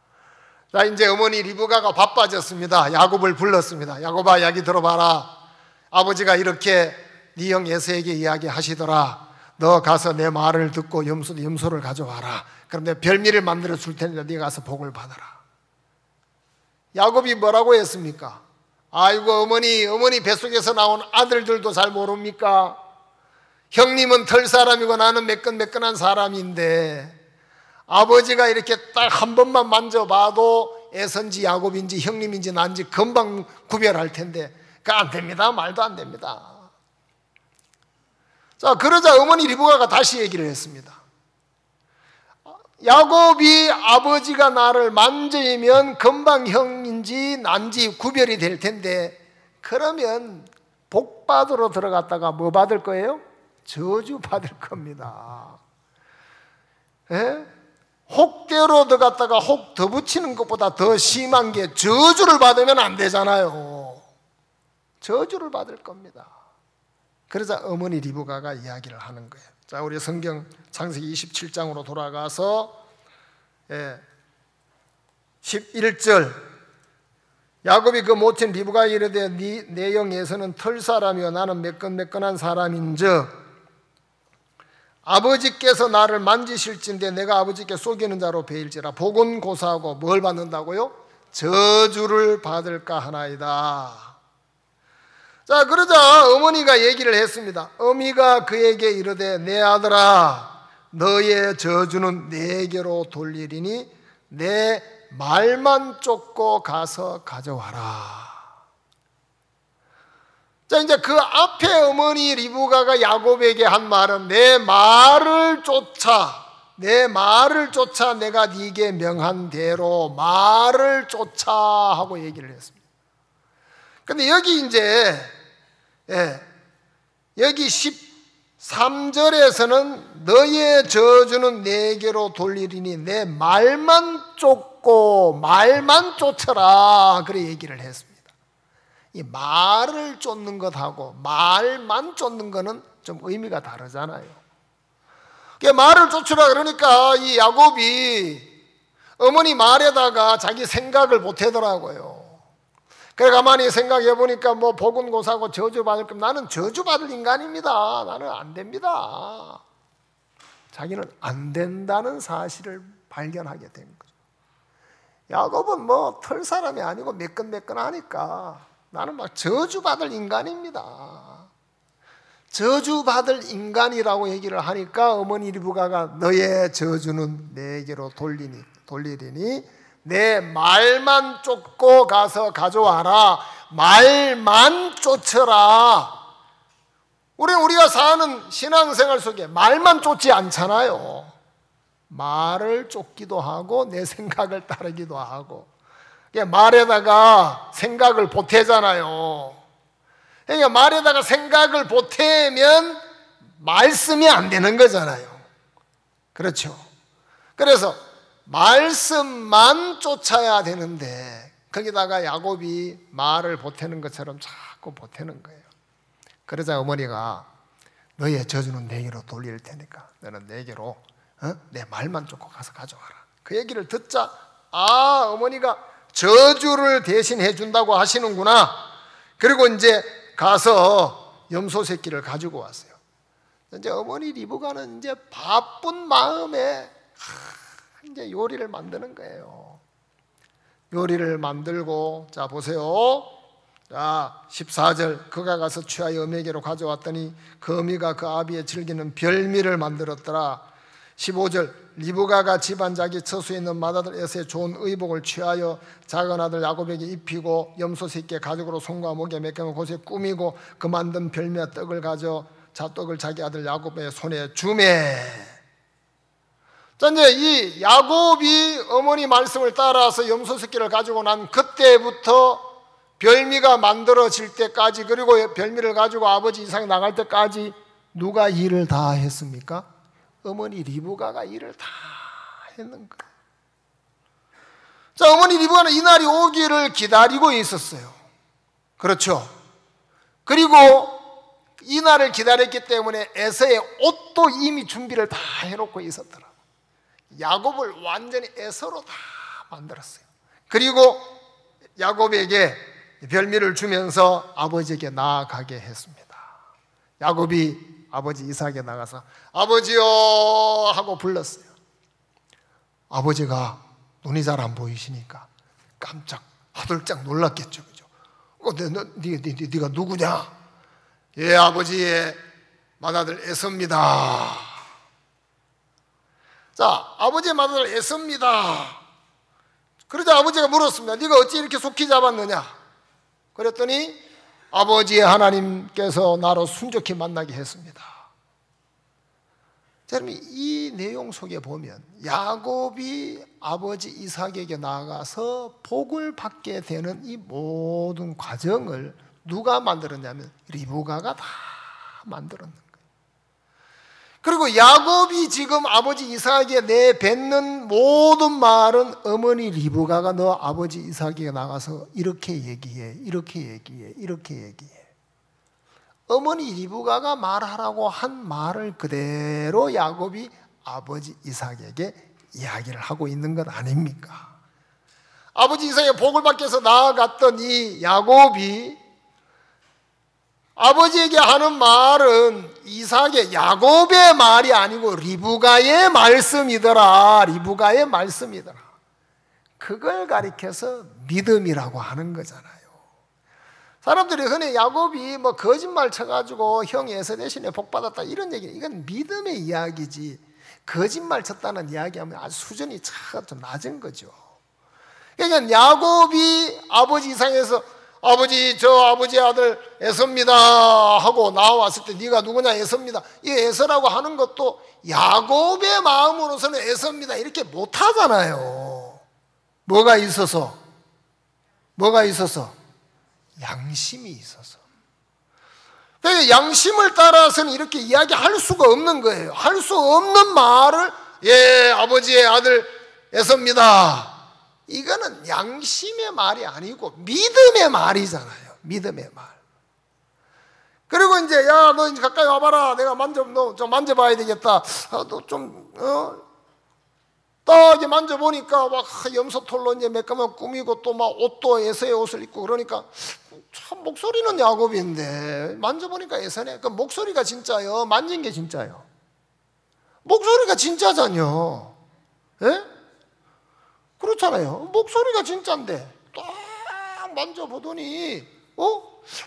자, 이제 어머니 리브가가 바빠졌습니다. 야곱을 불렀습니다. 야곱아, 이야기 들어봐라. 아버지가 이렇게 네 형 에서에게 이야기하시더라. 너 가서 내 말을 듣고 염소를 가져와라. 그럼 내가 별미를 만들어 줄 테니까 네가 가서 복을 받아라. 야곱이 뭐라고 했습니까? 아이고, 어머니 뱃속에서 나온 아들들도 잘 모릅니까? 형님은 털 사람이고 나는 매끈매끈한 사람인데 아버지가 이렇게 딱 한 번만 만져봐도 에서인지 야곱인지 형님인지 난지 금방 구별할 텐데 그거 안 됩니다. 말도 안 됩니다. 자, 그러자 어머니 리브가가 다시 얘기를 했습니다. 야곱이 아버지가 나를 만지면 금방 형인지 난지 구별이 될 텐데, 그러면 복 받으러 들어갔다가 뭐 받을 거예요? 저주 받을 겁니다. 예? 혹대로 들어갔다가 혹 더 붙이는 것보다 더 심한 게 저주를 받으면 안 되잖아요. 저주를 받을 겁니다. 그러자 어머니 리브가가 이야기를 하는 거예요. 자, 우리 성경 창세기 27장으로 돌아가서 11절, 야곱이 그 모친 리브가에 이르되 내 영에서는 털사람이요 나는 매끈매끈한 사람인즉 아버지께서 나를 만지실진데 내가 아버지께 속이는 자로 베일지라. 복은 고사하고 뭘 받는다고요? 저주를 받을까 하나이다. 자, 그러자 어머니가 얘기를 했습니다. 어미가 그에게 이르되 내 아들아, 너의 저주는 내게로 돌리리니 내 말만 쫓고 가서 가져와라. 자, 이제 그 앞에 어머니 리브가가 야곱에게 한 말은 내 말을 쫓아 내가 네게 명한 대로 말을 쫓아 하고 얘기를 했습니다. 근데 여기 이제 여기 13절에서는 너의 저주는 내게로 돌리리니 내 말만 쫓고 말만 쫓아라, 그래 얘기를 했습니다. 이 말을 쫓는 것하고 말만 쫓는 거는 좀 의미가 다르잖아요. 말을 쫓으라 그러니까 이 야곱이 어머니 말에다가 자기 생각을 보태더라고요. 그래 가만히 생각해 보니까 뭐 복은 고사고 저주받을 거면 나는 저주받을 인간입니다. 나는 안 됩니다. 자기는 안 된다는 사실을 발견하게 된 거죠. 야곱은 뭐 털 사람이 아니고 매끈매끈하니까 나는 막 저주받을 인간입니다. 저주받을 인간이라고 얘기를 하니까 어머니 리브가가 너의 저주는 내게로 돌리리니 내 말만 쫓고 가서 가져와라. 말만 쫓아라. 우리가 사는 신앙생활 속에 말만 쫓지 않잖아요. 말을 쫓기도 하고 내 생각을 따르기도 하고, 말에다가 생각을 보태잖아요. 그러니까 말에다가 생각을 보태면 말씀이 안 되는 거잖아요. 그렇죠? 그래서 말씀만 쫓아야 되는데 거기다가 야곱이 말을 보태는 것처럼 자꾸 보태는 거예요. 그러자 어머니가 너의 저주는 내게로 돌릴 테니까 너는 내게로 내 말만 쫓고 가서 가져와라. 그 얘기를 듣자 어머니가 저주를 대신 해준다고 하시는구나. 그리고 이제 가서 염소 새끼를 가지고 왔어요. 이제 어머니 리브가는 이제 바쁜 마음에 이제 요리를 만드는 거예요. 요리를 만들고, 자 보세요. 자 14절, 그가 가서 취하여 어미에게로 가져왔더니 그 어미가 그 아비의 즐기는 별미를 만들었더라. 15절, 리브가가 집안 자기 처소에 있는 맏아들 에서의 좋은 의복을 취하여 작은 아들 야곱에게 입히고 염소 새끼의 가죽으로 손과 목에 매끈한 곳에 꾸미고 그 만든 별미와 떡을 가져 떡을 자기 아들 야곱의 손에 주매. 자, 이제 이 야곱이 어머니 말씀을 따라서 염소 새끼를 가지고 난 그때부터 별미가 만들어질 때까지, 그리고 별미를 가지고 아버지 이삭이 나갈 때까지 누가 일을 다 했습니까? 어머니 리브가가 일을 다 했는 거예요. 자, 어머니 리브가는 이날이 오기를 기다리고 있었어요. 그렇죠? 그리고 이날을 기다렸기 때문에 에서의 옷도 이미 준비를 다 해놓고 있었더라고요. 야곱을 완전히 에서로 다 만들었어요. 그리고 야곱에게 별미를 주면서 아버지에게 나아가게 했습니다. 야곱이 아버지 이삭에게 나가서 아버지요 하고 불렀어요. 아버지가 눈이 잘 안 보이시니까 깜짝 화들짝 놀랐겠죠. 그죠? 네가 누구냐? 예, 아버지의 맏아들 에서입니다. 자, 아버지의 맏아들 에서입니다. 그러자 아버지가 물었습니다. 네가 어찌 이렇게 속히 잡았느냐? 그랬더니 아버지의 하나님께서 나로 순적히 만나게 했습니다. 여러분, 이 내용 속에 보면 야곱이 아버지 이삭에게 나아가서 복을 받게 되는 이 모든 과정을 누가 만들었냐면 리브가가 다 만들었는 거예요. 그리고 야곱이 지금 아버지 이삭에게 내뱉는 모든 말은 어머니 리브가가 너 아버지 이삭에게 나가서 이렇게 얘기해, 이렇게 얘기해, 이렇게 얘기해. 어머니 리브가가 말하라고 한 말을 그대로 야곱이 아버지 이삭에게 이야기를 하고 있는 것 아닙니까? 아버지 이삭의 복을 받기 위해서 나아갔던 이 야곱이 아버지에게 하는 말은 이삭의 야곱의 말이 아니고 리브가의 말씀이더라. 리브가의 말씀이더라. 그걸 가리켜서 믿음이라고 하는 거잖아요. 사람들이 흔히 야곱이 뭐 거짓말 쳐가지고 형 에서 대신에 복 받았다 이런 얘기, 이건 믿음의 이야기지 거짓말 쳤다는 이야기하면 아주 수준이 좀 낮은 거죠. 그러니까 야곱이 아버지 이삭에서 아버지 저 아버지의 아들 에서입니다 하고 나왔을 때 네가 누구냐 에서입니다. 이 에서라고 하는 것도 야곱의 마음으로서는 에서입니다 이렇게 못하잖아요. 뭐가 있어서? 양심이 있어서. 그러니까 양심을 따라서는 이렇게 이야기할 수가 없는 거예요. 할 수 없는 말을 예 아버지의 아들 에서입니다. 이거는 양심의 말이 아니고 믿음의 말이잖아요. 믿음의 말. 그리고 이제 야 너 이제 가까이 와봐라. 내가 너 좀 만져봐야 되겠다. 너 좀 딱 이렇게 만져보니까 막 염소털로 이제 매까만 꾸미고 또 막 옷도 에서의 옷을 입고 그러니까 참 목소리는 야곱인데 만져보니까 에서네. 그 목소리가 진짜요? 만진 게 진짜요? 목소리가 진짜잖요. 예? 그렇잖아요. 목소리가 진짜인데 딱 만져보더니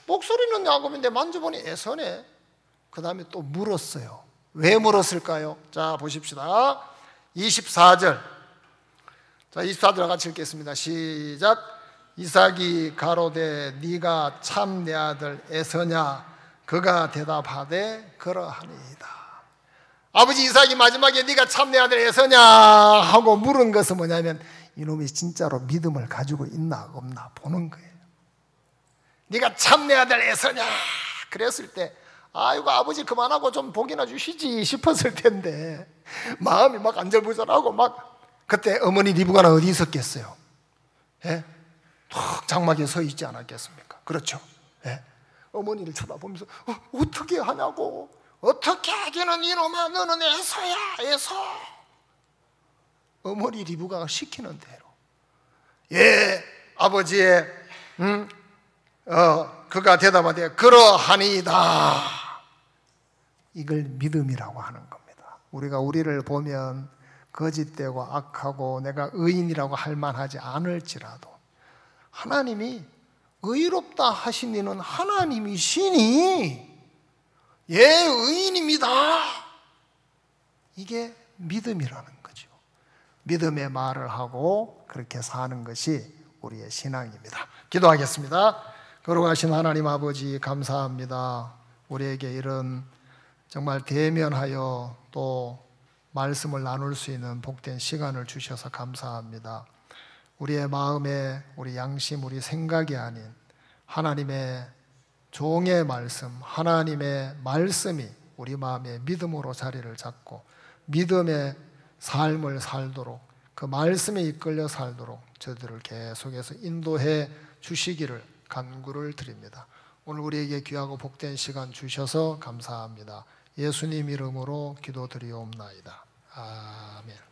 목소리는 야곱인데 만져보니 에서네. 그 다음에 또 물었어요. 왜 물었을까요? 자 보십시다. 24절. 자 24절 같이 읽겠습니다. 시작. 이삭이 가로되 네가 참 내 아들 에서냐? 그가 대답하되 그러하니이다. 아버지 이삭이 마지막에 네가 참 내 아들 에서냐 하고 물은 것은 뭐냐면 이놈이 진짜로 믿음을 가지고 있나 없나 보는 거예요. 네가 참 내 아들 에서냐 그랬을 때 아이고 아버지 그만하고 좀 복이나 주시지 싶었을 텐데 마음이 막 안절부절하고 막 그때 어머니 리브가는 어디 있었겠어요? 예? 툭 장막에 서 있지 않았겠습니까? 그렇죠? 예? 어머니를 쳐다보면서 어떻게 하냐고. 어떻게 하기는 이놈아 너는 에서야 에서. 어머니 리브가가 시키는 대로 예 아버지의 그가 대답하되 그러하니이다. 이걸 믿음이라고 하는 겁니다. 우리가 우리를 보면 거짓되고 악하고 내가 의인이라고 할 만하지 않을지라도 하나님이 의롭다 하신 이는 하나님이시니 예 의인입니다. 이게 믿음이라는 거죠. 믿음의 말을 하고 그렇게 사는 것이 우리의 신앙입니다. 기도하겠습니다. 거룩하신 하나님 아버지 감사합니다. 우리에게 이런 정말 대면하여 또 말씀을 나눌 수 있는 복된 시간을 주셔서 감사합니다. 우리의 마음에 우리 양심 우리 생각이 아닌 하나님의 종의 말씀 하나님의 말씀이 우리 마음에 믿음으로 자리를 잡고 믿음의 삶을 살도록 그 말씀에 이끌려 살도록 저들을 계속해서 인도해 주시기를 간구를 드립니다. 오늘 우리에게 귀하고 복된 시간 주셔서 감사합니다. 예수님 이름으로 기도드리옵나이다. 아멘.